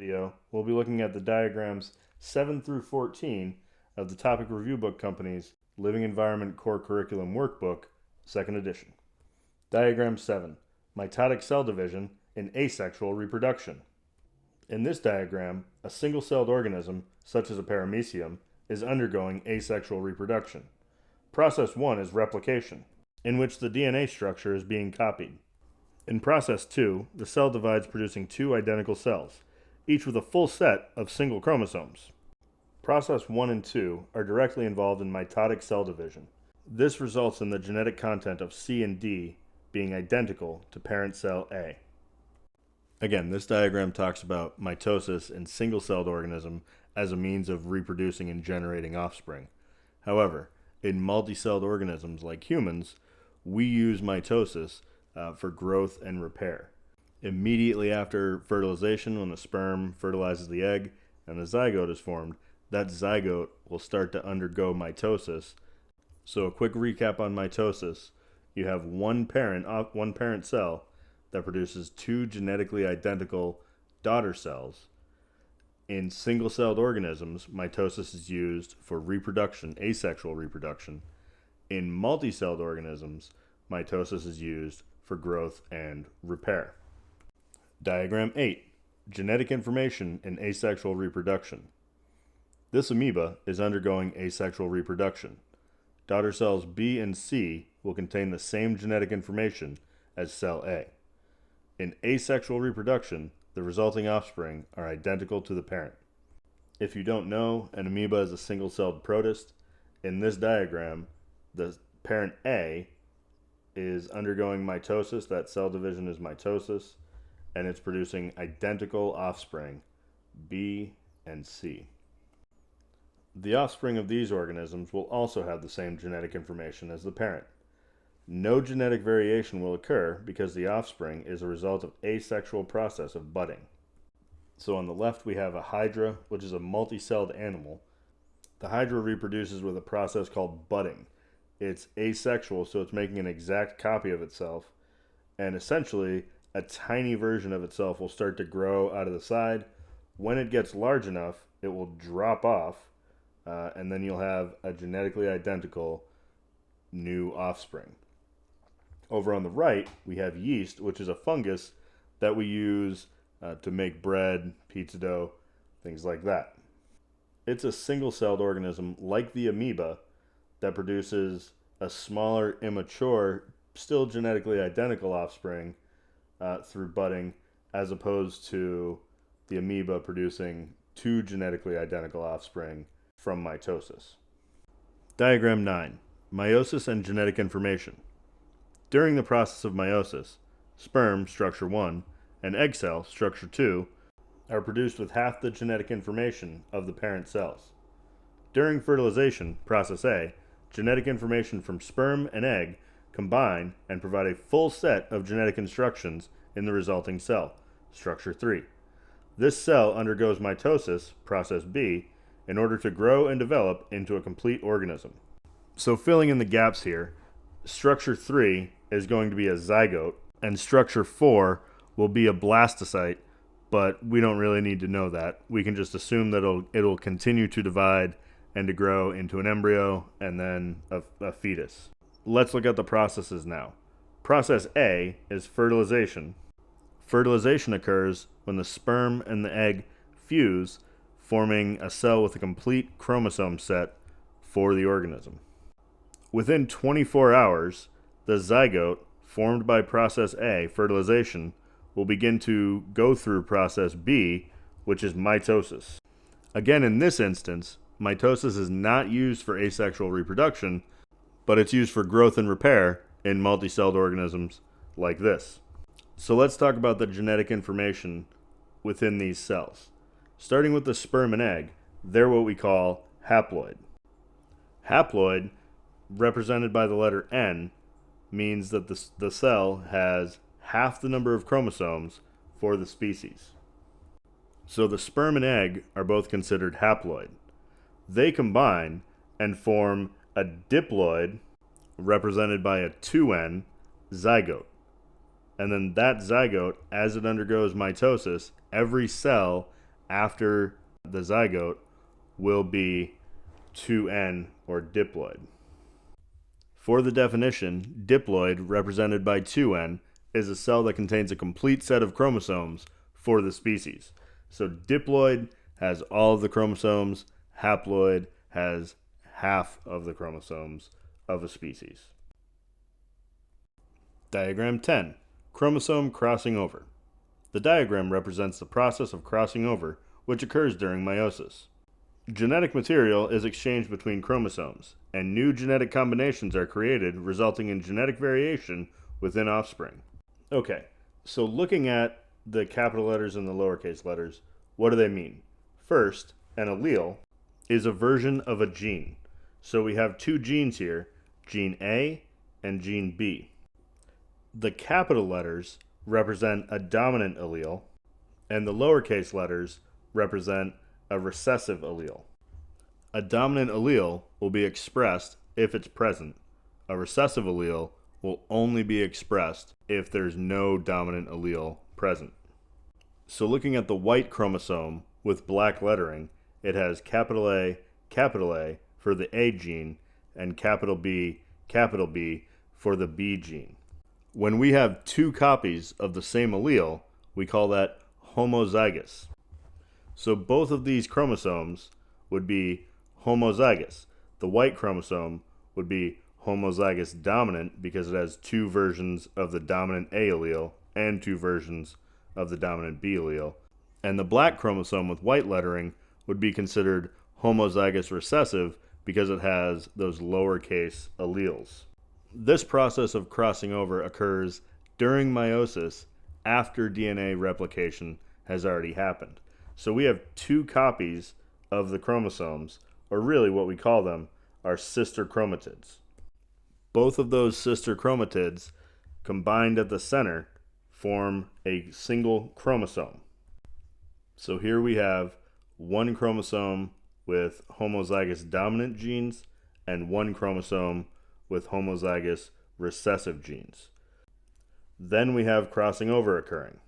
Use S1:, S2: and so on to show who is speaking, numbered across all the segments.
S1: video, we'll be looking at the diagrams 7 through 14 of the Topical Review Book Company's Living Environment Core Curriculum Workbook, 2nd edition. Diagram 7, Mitotic Cell Division in Asexual Reproduction. In this diagram, a single-celled organism, such as a paramecium, is undergoing asexual reproduction. Process 1 is replication, in which the DNA structure is being copied. In process 2, the cell divides producing two identical cells, each with a full set of single chromosomes. Process 1 and 2 are directly involved in mitotic cell division. This results in the genetic content of C and D being identical to parent cell A. Again, this diagram talks about mitosis in single-celled organism as a means of reproducing and generating offspring. However, in multi-celled organisms like humans, we use mitosis for growth and repair. Immediately after fertilization, when the sperm fertilizes the egg and the zygote is formed, that zygote will start to undergo mitosis. So a quick recap on mitosis: you have one parent cell that produces two genetically identical daughter cells. In single-celled organisms, mitosis is used for reproduction, asexual reproduction. In multi-celled organisms, mitosis is used for growth and repair. Diagram 8, Genetic Information in Asexual Reproduction. This amoeba is undergoing asexual reproduction. Daughter cells B and C will contain the same genetic information as cell A. In asexual reproduction, the resulting offspring are identical to the parent. If you don't know, an amoeba is a single-celled protist. In this diagram, the parent A is undergoing mitosis. That cell division is mitosis, and it's producing identical offspring, B and C. The offspring of these organisms will also have the same genetic information as the parent. No genetic variation will occur because the offspring is a result of asexual process of budding. So on the left we have a hydra, which is a multi-celled animal. The hydra reproduces with a process called budding. It's asexual, so it's making an exact copy of itself, and essentially a tiny version of itself will start to grow out of the side. When it gets large enough, it will drop off, and then you'll have a genetically identical new offspring. Over on the right, we have yeast, which is a fungus that we use to make bread, pizza dough, things like that. It's a single-celled organism like the amoeba that produces a smaller, immature, still genetically identical offspring through budding, as opposed to the amoeba producing two genetically identical offspring from mitosis. Diagram 9, Meiosis and Genetic Information. During the process of meiosis, sperm, structure 1, and egg cell, structure 2, are produced with half the genetic information of the parent cells. During fertilization, process A, genetic information from sperm and egg combine and provide a full set of genetic instructions in the resulting cell, structure 3. This cell undergoes mitosis, process B, in order to grow and develop into a complete organism. So filling in the gaps here, structure 3 is going to be a zygote, and structure 4 will be a blastocyte, but we don't really need to know that. We can just assume that it'll continue to divide and to grow into an embryo and then a fetus. Let's look at the processes now. Process A is fertilization. Fertilization occurs when the sperm and the egg fuse, forming a cell with a complete chromosome set for the organism. Within 24 hours, the zygote, formed by process A, fertilization, will begin to go through process B, which is mitosis. Again, in this instance, mitosis is not used for asexual reproduction, but it's used for growth and repair in multi-celled organisms like this. So let's talk about the genetic information within these cells. Starting with the sperm and egg, they're what we call haploid. Haploid, represented by the letter N, means that the cell has half the number of chromosomes for the species. So the sperm and egg are both considered haploid. They combine and form a diploid, represented by a 2N, zygote. And then that zygote, as it undergoes mitosis, every cell after the zygote will be 2N or diploid. For the definition, diploid, represented by 2N, is a cell that contains a complete set of chromosomes for the species. So diploid has all of the chromosomes, haploid has half of the chromosomes of a species. Diagram 10. Chromosome crossing over. The diagram represents the process of crossing over, which occurs during meiosis. Genetic material is exchanged between chromosomes, and new genetic combinations are created, resulting in genetic variation within offspring. Okay, so looking at the capital letters and the lowercase letters, what do they mean? First, an allele is a version of a gene. So we have two genes here, gene A and gene B. The capital letters represent a dominant allele, and the lowercase letters represent a recessive allele. A dominant allele will be expressed if it's present. A recessive allele will only be expressed if there's no dominant allele present. So looking at the white chromosome with black lettering, it has capital A for the A gene and capital B for the B gene. When we have two copies of the same allele, we call that homozygous. So both of these chromosomes would be homozygous. The white chromosome would be homozygous dominant because it has two versions of the dominant A allele and two versions of the dominant B allele. And the black chromosome with white lettering would be considered homozygous recessive because it has those lowercase alleles. This process of crossing over occurs during meiosis after DNA replication has already happened. So we have two copies of the chromosomes, or really what we call them are sister chromatids. Both of those sister chromatids combined at the center form a single chromosome. So here we have one chromosome with homozygous dominant genes and one chromosome with homozygous recessive genes. Then we have crossing over occurring.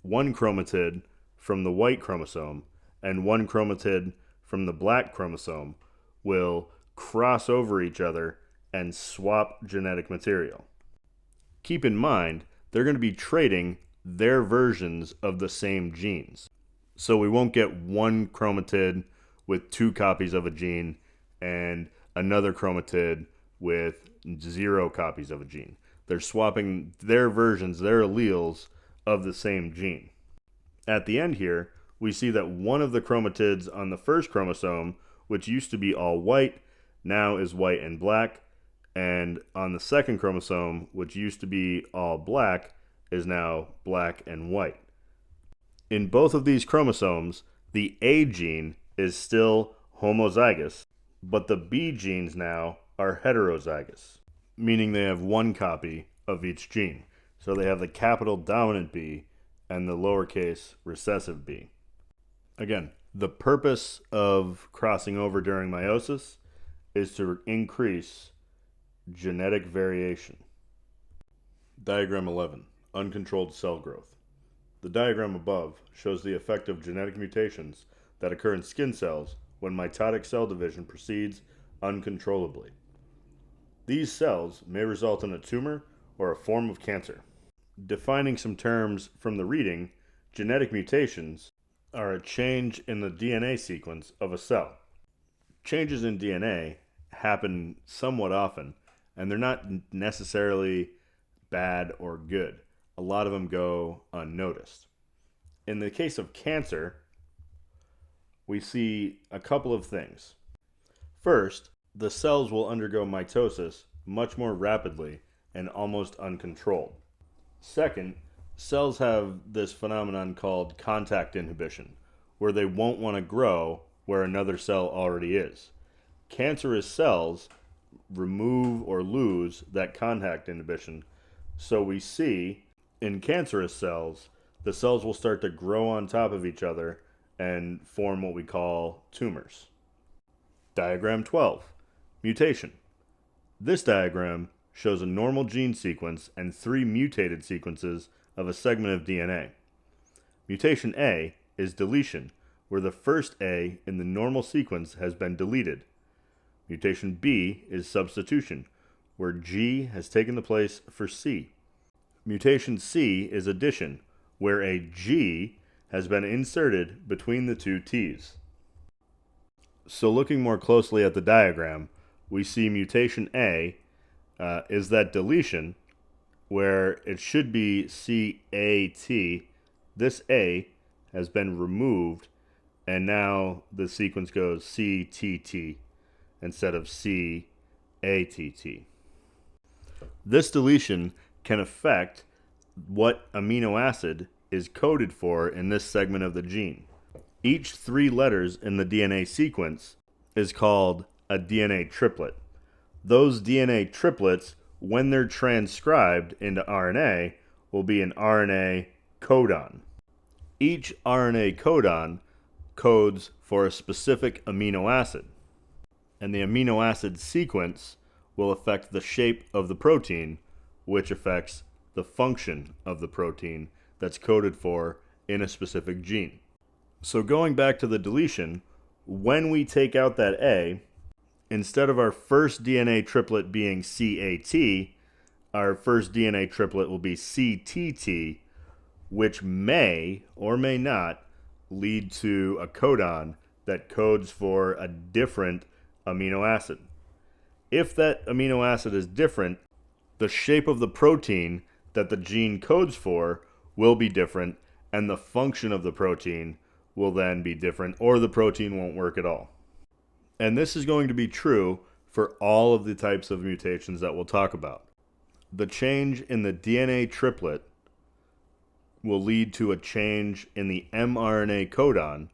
S1: One chromatid from the white chromosome and one chromatid from the black chromosome will cross over each other and swap genetic material. Keep in mind, they're going to be trading their versions of the same genes. So we won't get one chromatid with two copies of a gene and another chromatid with 0 copies of a gene. They're swapping their versions, their alleles of the same gene. At the end here, we see that one of the chromatids on the first chromosome, which used to be all white, now is white and black, and on the second chromosome, which used to be all black, is now black and white. In both of these chromosomes, the A gene is still homozygous, but the B genes now are heterozygous, meaning they have one copy of each gene. So they have the capital dominant B and the lowercase recessive B. Again, the purpose of crossing over during meiosis is to increase genetic variation. Diagram 11. Uncontrolled cell growth. The diagram above shows the effect of genetic mutations that occur in skin cells when mitotic cell division proceeds uncontrollably. These cells may result in a tumor or a form of cancer. Defining some terms from the reading, genetic mutations are a change in the DNA sequence of a cell. Changes in DNA happen somewhat often, and they're not necessarily bad or good. A lot of them go unnoticed. In the case of cancer, we see a couple of things. First, the cells will undergo mitosis much more rapidly and almost uncontrolled. Second, cells have this phenomenon called contact inhibition, where they won't want to grow where another cell already is. Cancerous cells remove or lose that contact inhibition, so we see in cancerous cells, the cells will start to grow on top of each other and form what we call tumors. Diagram 12. Mutation. This diagram shows a normal gene sequence and 3 mutated sequences of a segment of DNA. Mutation A is deletion, where the first A in the normal sequence has been deleted. Mutation B is substitution, where G has taken the place for C. Mutation C is addition, where a G has been inserted between the two T's. So looking more closely at the diagram, we see mutation A is that deletion, where it should be CAT. This A has been removed, and now the sequence goes CTT instead of CATT. This deletion can affect what amino acid is coded for in this segment of the gene. Each 3 letters in the DNA sequence is called a DNA triplet. Those DNA triplets, when they're transcribed into RNA, will be an RNA codon. Each RNA codon codes for a specific amino acid, and the amino acid sequence will affect the shape of the protein, which affects the function of the protein that's coded for in a specific gene. So going back to the deletion, when we take out that A, instead of our first DNA triplet being CAT, our first DNA triplet will be CTT, which may or may not lead to a codon that codes for a different amino acid. If that amino acid is different, the shape of the protein that the gene codes for will be different, and the function of the protein will then be different, or the protein won't work at all. And this is going to be true for all of the types of mutations that we'll talk about. The change in the DNA triplet will lead to a change in the mRNA codon,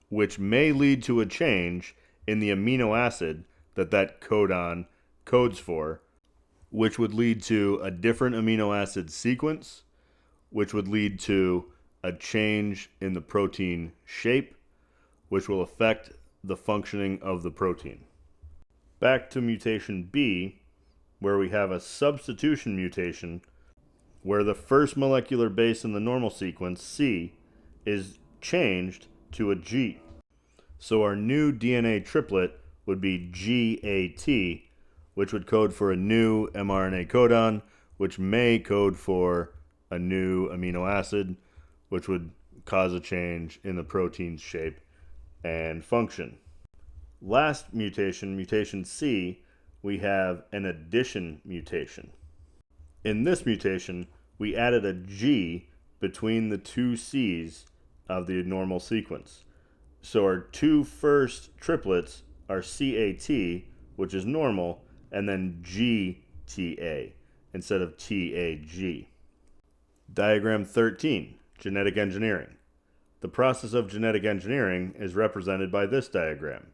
S1: which may lead to a change in the amino acid that that codon codes for, which would lead to a different amino acid sequence, which would lead to a change in the protein shape, which will affect the functioning of the protein. Back to mutation B, where we have a substitution mutation, where the first molecular base in the normal sequence, C, is changed to a G. So our new DNA triplet would be GAT, which would code for a new mRNA codon, which may code for a new amino acid, which would cause a change in the protein's shape and function. Last mutation, mutation C, we have an addition mutation. In this mutation, we added a G between the two C's of the normal sequence. So our 2 first triplets are CAT, which is normal, and then GTA instead of TAG. Diagram 13, genetic engineering. The process of genetic engineering is represented by this diagram.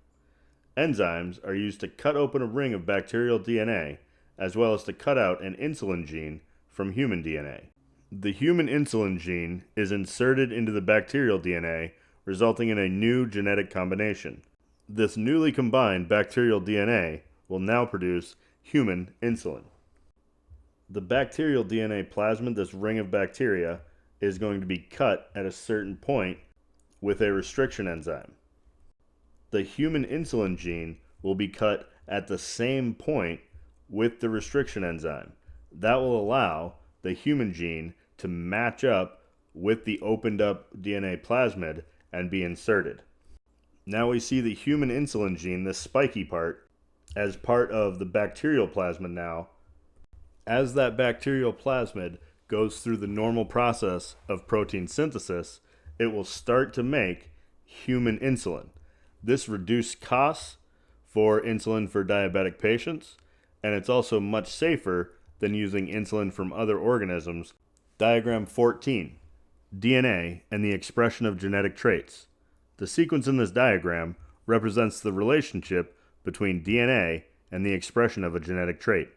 S1: Enzymes are used to cut open a ring of bacterial DNA, as well as to cut out an insulin gene from human DNA. The human insulin gene is inserted into the bacterial DNA, resulting in a new genetic combination. This newly combined bacterial DNA will now produce human insulin. The bacterial DNA plasmid, this ring of bacteria, is going to be cut at a certain point with a restriction enzyme. The human insulin gene will be cut at the same point with the restriction enzyme. That will allow the human gene to match up with the opened up DNA plasmid and be inserted. Now we see the human insulin gene, this spiky part, as part of the bacterial plasmid now. As that bacterial plasmid goes through the normal process of protein synthesis, it will start to make human insulin. This reduced costs for insulin for diabetic patients, and it's also much safer than using insulin from other organisms. Diagram 14, DNA and the expression of genetic traits. The sequence in this diagram represents the relationship between DNA and the expression of a genetic trait.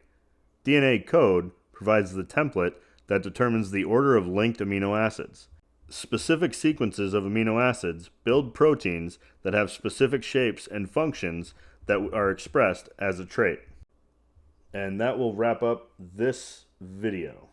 S1: DNA code provides the template that determines the order of linked amino acids. Specific sequences of amino acids build proteins that have specific shapes and functions that are expressed as a trait. And that will wrap up this video.